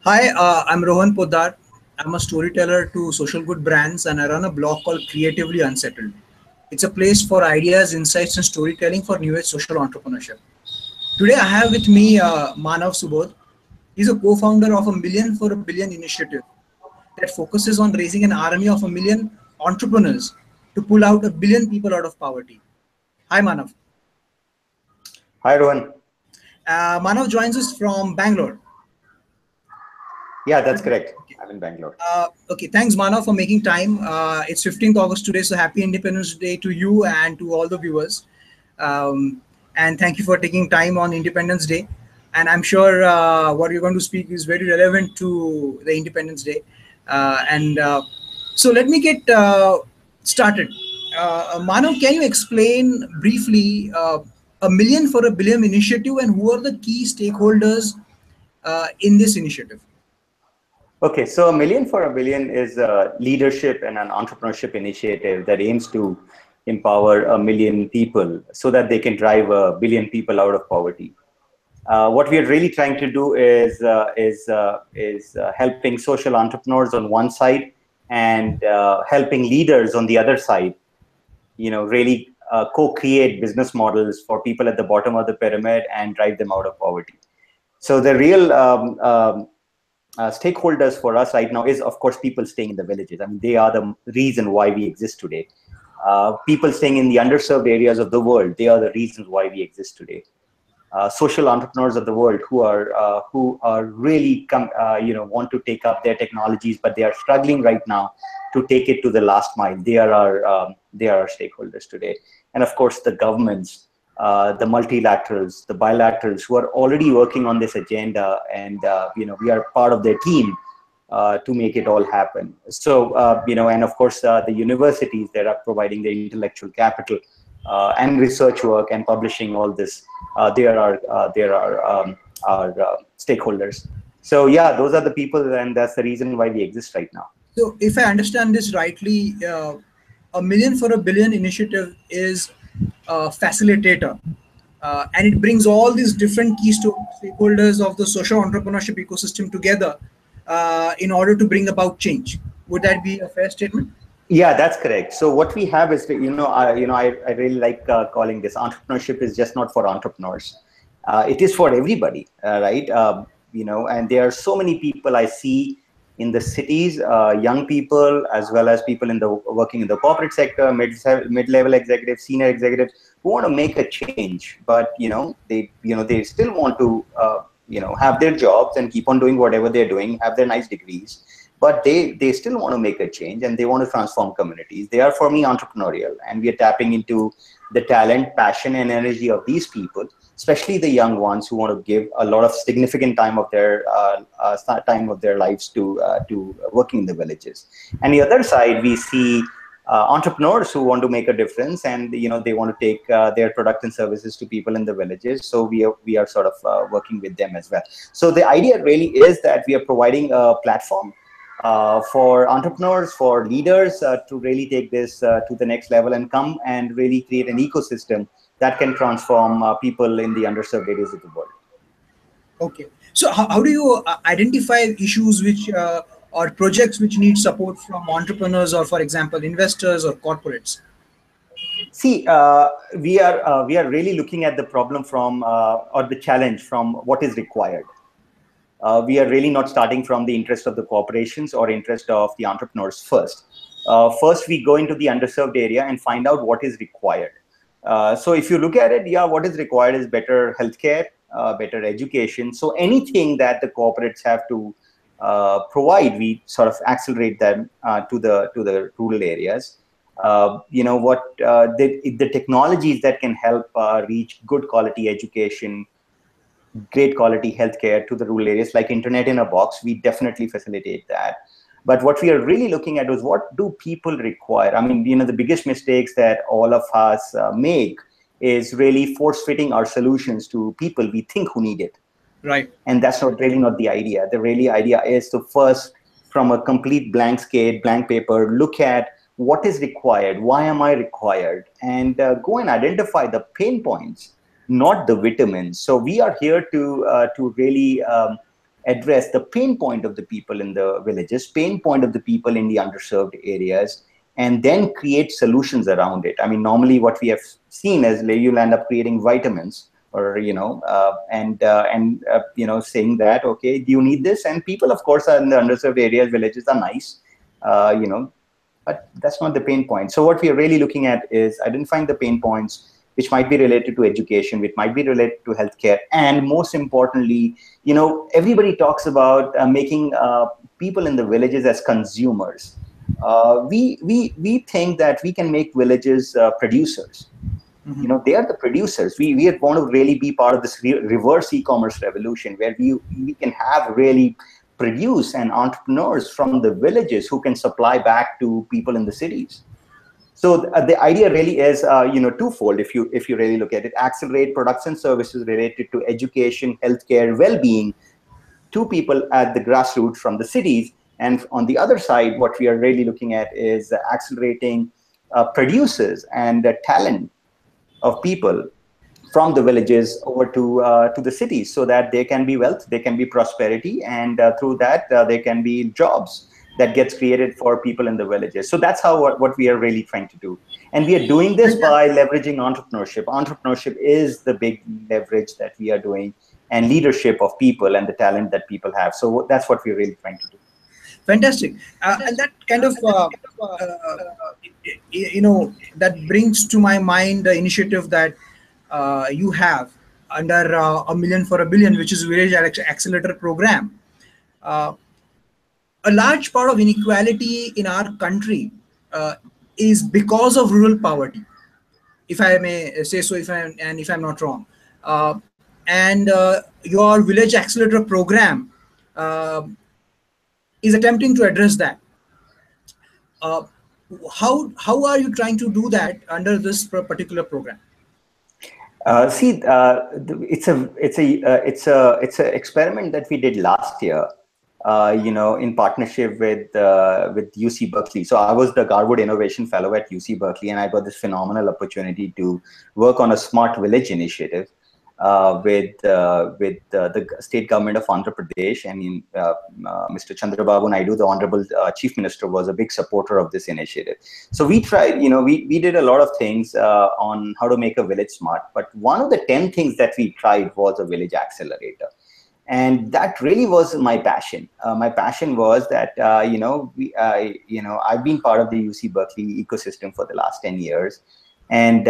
Hi, I'm Rohan Poddar. I'm a storyteller to social good brands and I run a blog called Creatively Unsettled. It's a place for ideas, insights, and storytelling for new age social entrepreneurship. Today, I have with me Manav Subodh. He's a co founder of a Million for a Billion initiative that focuses on raising an army of a million entrepreneurs to pull out a billion people out of poverty. Hi, Manav. Hi, Rohan. Manav joins us from Bangalore. Yeah, that's correct. I'm in Bangalore. Okay, thanks, Manav, for making time. It's 15th August today, so happy Independence Day to you and to all the viewers. And thank you for taking time on Independence Day. And I'm sure what you're going to speak is very relevant to the Independence Day. So let me get started. Manav, can you explain briefly a Million for a Billion initiative and who are the key stakeholders in this initiative? Okay, so a Million for a Billion is a leadership and an entrepreneurship initiative that aims to empower a million people so that they can drive a billion people out of poverty. What we are really trying to do is helping social entrepreneurs on one side and helping leaders on the other side. Really co-create business models for people at the bottom of the pyramid and drive them out of poverty. So the real stakeholders for us right now is, of course, people staying in the villages. I mean, they are the reason why we exist today. People staying in the underserved areas of the world, they are the reasons why we exist today. Social entrepreneurs of the world who are really want to take up their technologies, but they are struggling right now to take it to the last mile. They are our stakeholders today, and of course the governments, the multilaterals, the bilaterals who are already working on this agenda, and we are part of their team to make it all happen. So and of course the universities that are providing the intellectual capital and research work and publishing all this. There are our stakeholders. So yeah, those are the people, and that's the reason why we exist right now. So, if I understand this rightly, a Million for a Billion initiative is a facilitator, and it brings all these different key stakeholders of the social entrepreneurship ecosystem together in order to bring about change. Would that be a fair statement? Yeah, that's correct. So what we have is, I really like calling this entrepreneurship is just not for entrepreneurs. It is for everybody, right? And there are so many people I see in the cities, young people, as well as people working in the corporate sector, mid-level executives, senior executives, who want to make a change, but they still want to have their jobs and keep on doing whatever they're doing, have their nice degrees, but they still want to make a change and they want to transform communities. They are, for me, entrepreneurial, and we are tapping into the talent, passion, and energy of these people, especially the young ones who want to give a lot of significant time of their lives to working in the villages. And the other side, we see entrepreneurs who want to make a difference, and they want to take their product and services to people in the villages. So we are sort of working with them as well. So the idea really is that we are providing a platform for entrepreneurs, for leaders to really take this to the next level and come and really create an ecosystem that can transform people in the underserved areas of the world. Okay. So, how do you identify issues which or projects which need support from entrepreneurs or, for example, investors or corporates? See, we are really looking at the problem from or the challenge from what is required. We are really not starting from the interest of the corporations or interest of the entrepreneurs first. First, we go into the underserved area and find out what is required. So if you look at it, yeah, what is required is better healthcare, better education. So anything that the corporates have to provide, we sort of accelerate them to the rural areas. The technologies that can help reach good quality education, great quality healthcare to the rural areas, like internet in a box, we definitely facilitate that. But what we are really looking at is, what do people require? I mean, the biggest mistakes that all of us make is really force fitting our solutions to people we think who need it. Right. And that's really not the idea. The really idea is to first, from a complete blank slate, blank paper, look at what is required, why am I required, and go and identify the pain points not the vitamins. So we are here to really address the pain point of the people in the villages, pain point of the people in the underserved areas, and then create solutions around it. I mean, normally what we have seen is you'll end up creating vitamins, or saying that, okay, do you need this? And people, of course, are in the underserved areas, villages are nice, but that's not the pain point. So what we are really looking at is identifying the pain points, which might be related to education, which might be related to healthcare, and most importantly, everybody talks about making people in the villages as consumers. We think that we can make villages producers. They are the producers. We are going to really be part of this reverse e-commerce revolution, where we can have really produce and entrepreneurs from the villages who can supply back to people in the cities. So the idea really is, twofold. If you really look at it, accelerate products and services related to education, healthcare, well-being to people at the grassroots from the cities. And on the other side, what we are really looking at is accelerating producers and talent of people from the villages over to the cities, so that there can be wealth, there can be prosperity, and through that there can be jobs that gets created for people in the villages. So that's how what we are really trying to do, and we are doing this by leveraging entrepreneurship. Entrepreneurship is the big leverage that we are doing, and leadership of people and the talent that people have. So that's what we're really trying to do. Fantastic. And that kind of, that brings to my mind the initiative that you have under A Million for a Billion, which is Village Accelerator program. A large part of inequality in our country is because of rural poverty, if I may say so, if I'm not wrong. And your Village Accelerator program is attempting to address that. How are you trying to do that under this particular program? It's a experiment that we did last year, in partnership with UC Berkeley. So I was the Garwood Innovation Fellow at UC Berkeley, and I got this phenomenal opportunity to work on a smart village initiative with the state government of Andhra Pradesh. I mean, Mr. Chandrababu Naidu, the Honorable Chief Minister, was a big supporter of this initiative. So we tried, we did a lot of things on how to make a village smart. But one of the 10 things that we tried was a village accelerator. And that really was my passion. My passion was that, I've been part of the UC Berkeley ecosystem for the last 10 years. And,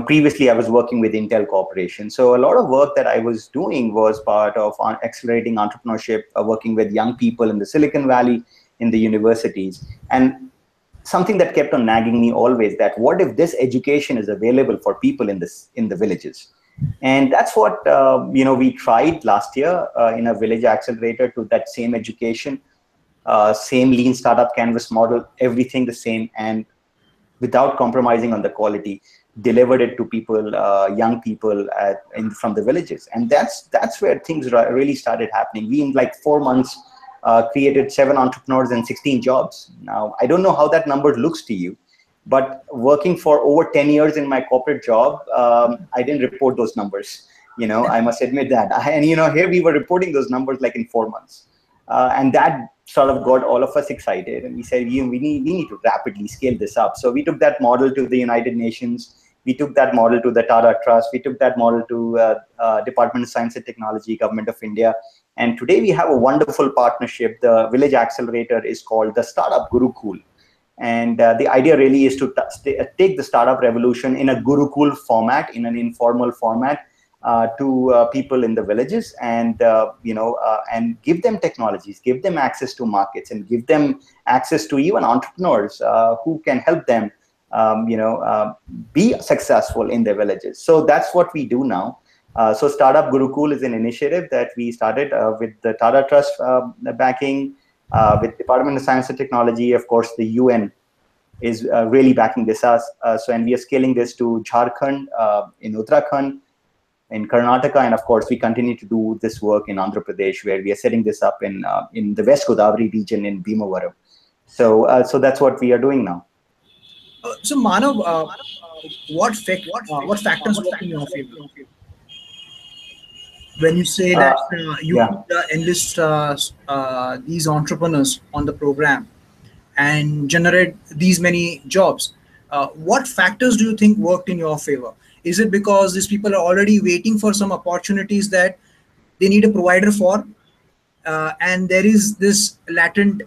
previously I was working with Intel Corporation. So a lot of work that I was doing was part of accelerating entrepreneurship, working with young people in the Silicon Valley, in the universities. And something that kept on nagging me always, that what if this education is available for people in the villages? And that's what, we tried last year in a Village Accelerator, to that same education, same lean startup canvas model, everything the same, and without compromising on the quality, delivered it to people, young people from the villages. And that's where things really started happening. We, in like 4 months, created 7 entrepreneurs and 16 jobs. Now, I don't know how that number looks to you, but working for over 10 years in my corporate job, I didn't report those numbers. I must admit that. And here we were reporting those numbers like in 4 months. And that sort of got all of us excited, and we said we need to rapidly scale this up. So we took that model to the United Nations, we took that model to the Tata Trust, we took that model to Department of Science and Technology, Government of India, and today we have a wonderful partnership. The Village Accelerator is called the Startup Gurukul, and the idea really is to take the startup revolution in a Gurukul format, in an informal format, to people in the villages, and and give them technologies, give them access to markets, and give them access to even entrepreneurs who can help them be successful in their villages. So that's what we do now. So Startup Gurukul is an initiative that we started with the Tata Trust backing, with Department of Science and Technology. Of course, the UN is really backing this us. And we are scaling this to Jharkhand, in Uttarakhand, in Karnataka, and of course we continue to do this work in Andhra Pradesh, where we are setting this up in the West Godavari region in Bhimavaram. So that's what we are doing now. So Manav, what factors work in your favor? when you say Uh, that you yeah. could enlist these entrepreneurs on the program and generate these many jobs, what factors do you think worked in your favor? Is it because these people are already waiting for some opportunities that they need a provider for, and there is this latent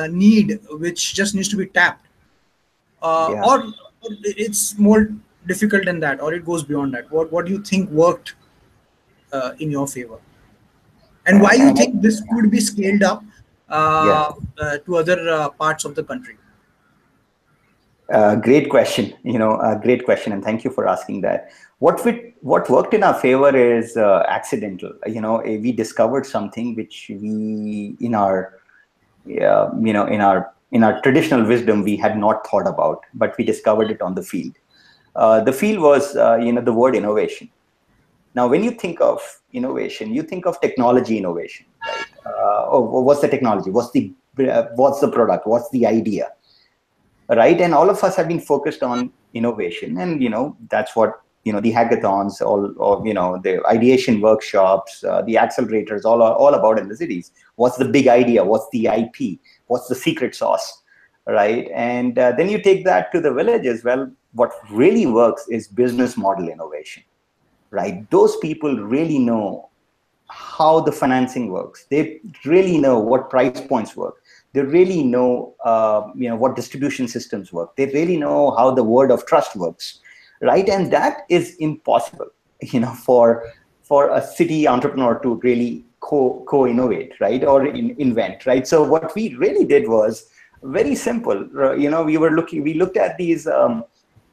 need which just needs to be tapped, Yeah. or it's more difficult than that, or it goes beyond that? What do you think worked in your favor, and why you And think this could be scaled up yeah. to other parts of the country? Great question. Great question, and thank you for asking that. What worked in our favor is accidental. We discovered something which we in our in our traditional wisdom we had not thought about, but we discovered it on the field. The field was the word innovation. Now, when you think of innovation, you think of technology innovation, right? What's the technology? What's the product? What's the idea? Right? And all of us have been focused on innovation, and that's what the hackathons, all the ideation workshops, the accelerators, all are all about in the cities. What's the big idea? What's the IP? What's the secret sauce? Right? And then you take that to the villages. Well, what really works is business model innovation, right? Those people really know how the financing works. They really know what price points work. They really know, what distribution systems work. They really know how the word of trust works, right? And that is impossible, for a city entrepreneur to really co-innovate, right, or invent, right? So what we really did was very simple. We looked at these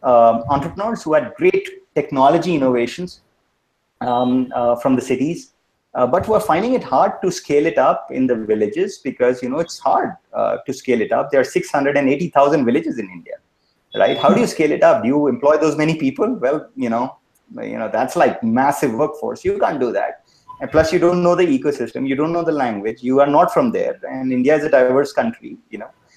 entrepreneurs who had great technology innovations from the cities, but we're finding it hard to scale it up in the villages because it's hard to scale it up. There are 680,000 villages in India, right? How do you scale it up? Do you employ those many people? Well, that's like massive workforce. You can't do that. And plus, you don't know the ecosystem. You don't know the language. You are not from there. And India is a diverse country.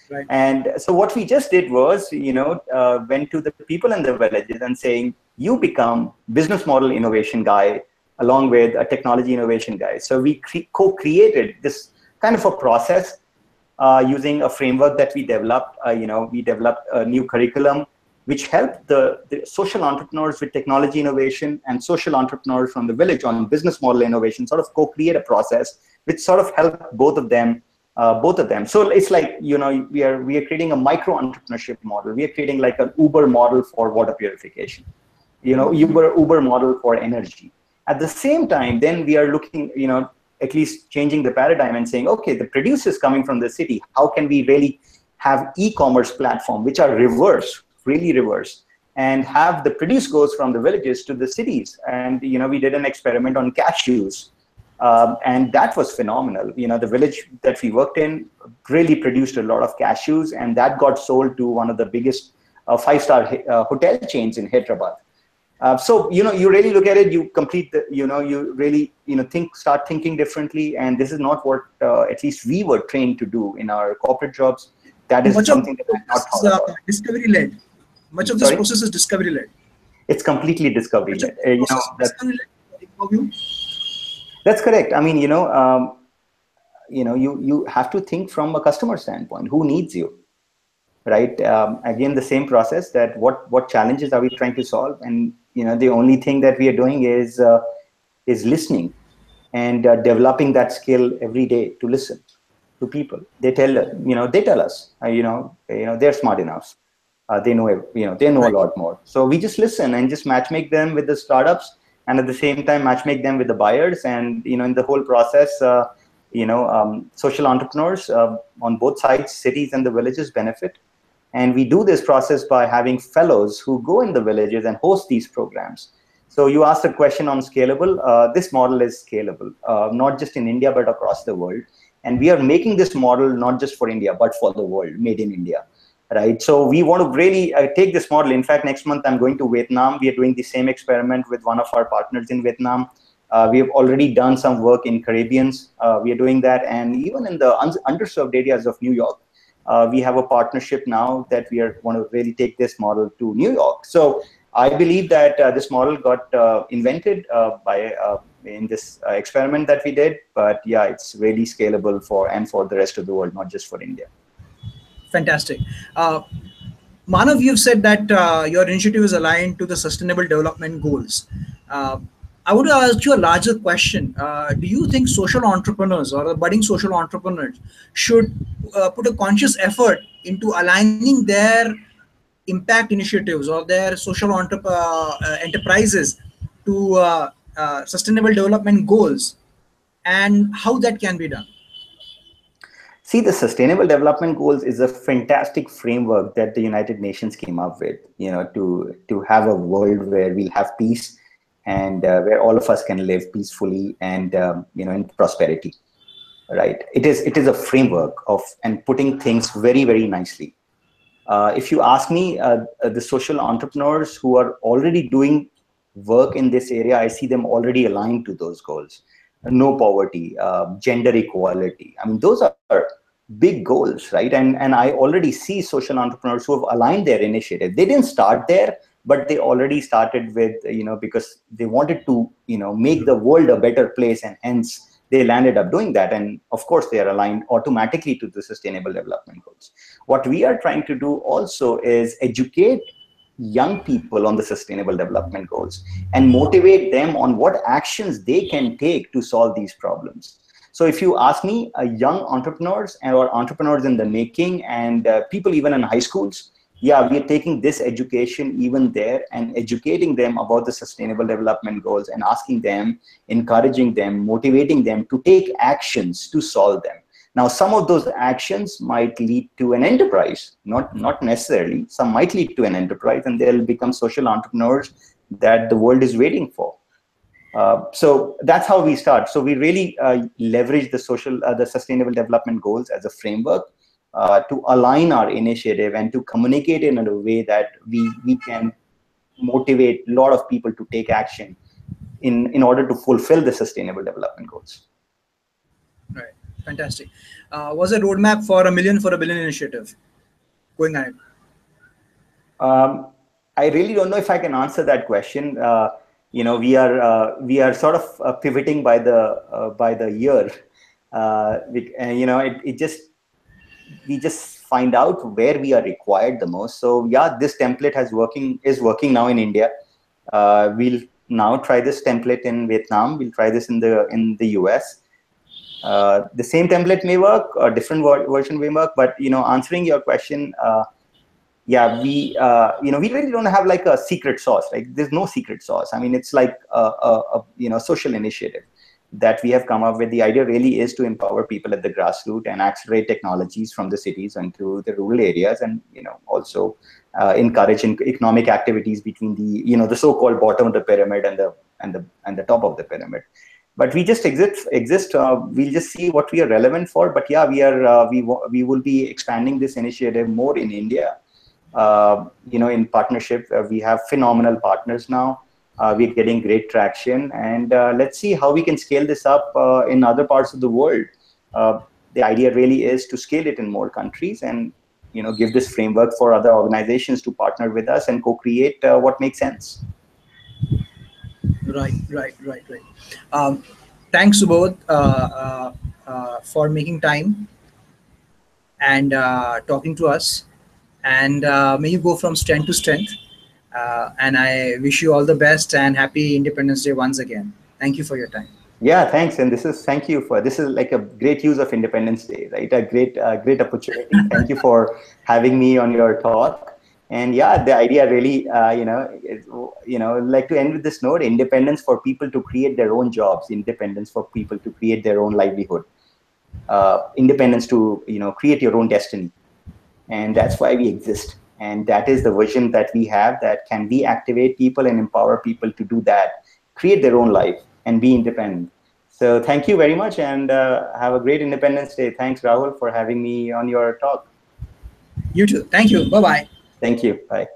Right. And so what we just did was, went to the people in the villages and saying, you become business model innovation guy along with a technology innovation guy. So we co-created this kind of a process using a framework that we developed. We developed a new curriculum which helped the social entrepreneurs with technology innovation and social entrepreneurs from the village on business model innovation sort of co-create a process which sort of helped both of them. So it's like, we are creating a micro entrepreneurship model. We are creating like an Uber model for water purification, Uber model for energy. At the same time, then we are looking, at least changing the paradigm and saying, okay, the producers coming from the city, how can we really have e-commerce platform which are really reverse, and have the produce goes from the villages to the cities. And we did an experiment on cashews. And that was phenomenal. The village that we worked in really produced a lot of cashews, and that got sold to one of the biggest five-star hotel chains in Hyderabad. So you really look at it. You complete the, you really start thinking differently. And this is not what at least we were trained to do in our corporate jobs. That is Much of something that this I not is thought about. discovery led. Much of this Sorry, process is discovery led. it's completely discovery Much of led. this process is discovery led. That's correct. I mean, you have to think from a customer standpoint. Who needs you, right? Again, the same process, that what challenges are we trying to solve? And the only thing that we are doing is listening, and developing that skill every day to listen to people. They tell us, they're smart enough. They know, they know a Right. lot more. So we just listen and just match make them with the startups, and at the same time match make them with the buyers. And in the whole process, social entrepreneurs on both sides, cities and the villages, benefit. And we do this process by having fellows who go in the villages and host these programs. So you asked a question on scalable. This model is scalable, not just in India, but across the world. And we are making this model not just for India, but for the world, made in India. Right. So we want to really take this model. In fact, next month, I'm going to Vietnam. We are doing the same experiment with one of our partners in Vietnam. We have already done some work in Caribbeans. We are doing that. And even in the underserved areas of New York, we have a partnership now that we are want to really take this model to New York. So I believe that this model got invented by in this experiment that we did. But yeah, it's really scalable for the rest of the world, not just for India. Fantastic. Manav, you've said that your initiative is aligned to the Sustainable Development Goals. Uh, I want to ask you a larger question. Do you think social entrepreneurs or the budding social entrepreneurs should put a conscious effort into aligning their impact initiatives or their social enterprises to sustainable development goals, and how that can be done? See, the Sustainable Development Goals is a fantastic framework that the United Nations came up with, to have a world where we'll have peace and where all of us can live peacefully and, in prosperity, right? It is a framework of and putting things very, very nicely. If you ask me, the social entrepreneurs who are already doing work in this area, I see them already aligned to those goals. No poverty, gender equality. I mean, those are big goals, right? And I already see social entrepreneurs who have aligned their initiative. They didn't start there, but they already started with, because they wanted to, make the world a better place, and hence they landed up doing that. And of course, they are aligned automatically to the Sustainable Development Goals. What we are trying to do also is educate young people on the Sustainable Development Goals and motivate them on what actions they can take to solve these problems. So if you ask me, young entrepreneurs or entrepreneurs in the making, and people even in high schools, yeah, we are taking this education even there and educating them about the Sustainable Development Goals and asking them, encouraging them, motivating them to take actions to solve them. Now, some of those actions might lead to an enterprise, not necessarily. Some might lead to an enterprise, and they'll become social entrepreneurs that the world is waiting for. So that's how we start. So we really leverage the Sustainable Development Goals as a framework to align our initiative and to communicate in a way that we can motivate a lot of people to take action in order to fulfill the Sustainable Development Goals. Right. Fantastic. Was a roadmap for $1 million for a billion initiative going ahead? I really don't know if I can answer that question. We are sort of pivoting by the year. We just find out where we are required the most. So yeah, this template is working now in India. We'll now try this template in Vietnam. We'll try this in the US. The same template may work, a different version may work. But answering your question, yeah, we really don't have like a secret sauce. Like there's no secret sauce. I mean, it's like a social initiative that we have come up with. The idea really is to empower people at the grassroots and accelerate technologies from the cities into the rural areas, and also encourage economic activities between the so-called bottom of the pyramid and the top of the pyramid. But we just exist. We'll just see what we are relevant for. But yeah, we will be expanding this initiative more in India. In partnership, we have phenomenal partners now. We're getting great traction, and let's see how we can scale this up in other parts of the world. The idea really is to scale it in more countries, and give this framework for other organizations to partner with us and co-create what makes sense. Right. Thanks, Subodh, for making time and talking to us. And may you go from strength to strength. And I wish you all the best and happy Independence Day once again. Thank you for your time. Yeah, thanks. And this is like a great use of Independence Day, right? A great opportunity. Thank you for having me on your talk. And yeah, the idea really, like to end with this note: independence for people to create their own jobs, independence for people to create their own livelihood, independence to create your own destiny. And that's why we exist. And that is the vision that we have, that can we activate people and empower people to do that, create their own life and be independent. So thank you very much, and have a great Independence Day. Thanks, Rahul, for having me on your talk. You too. Thank you. Bye-bye. Thank you. Bye.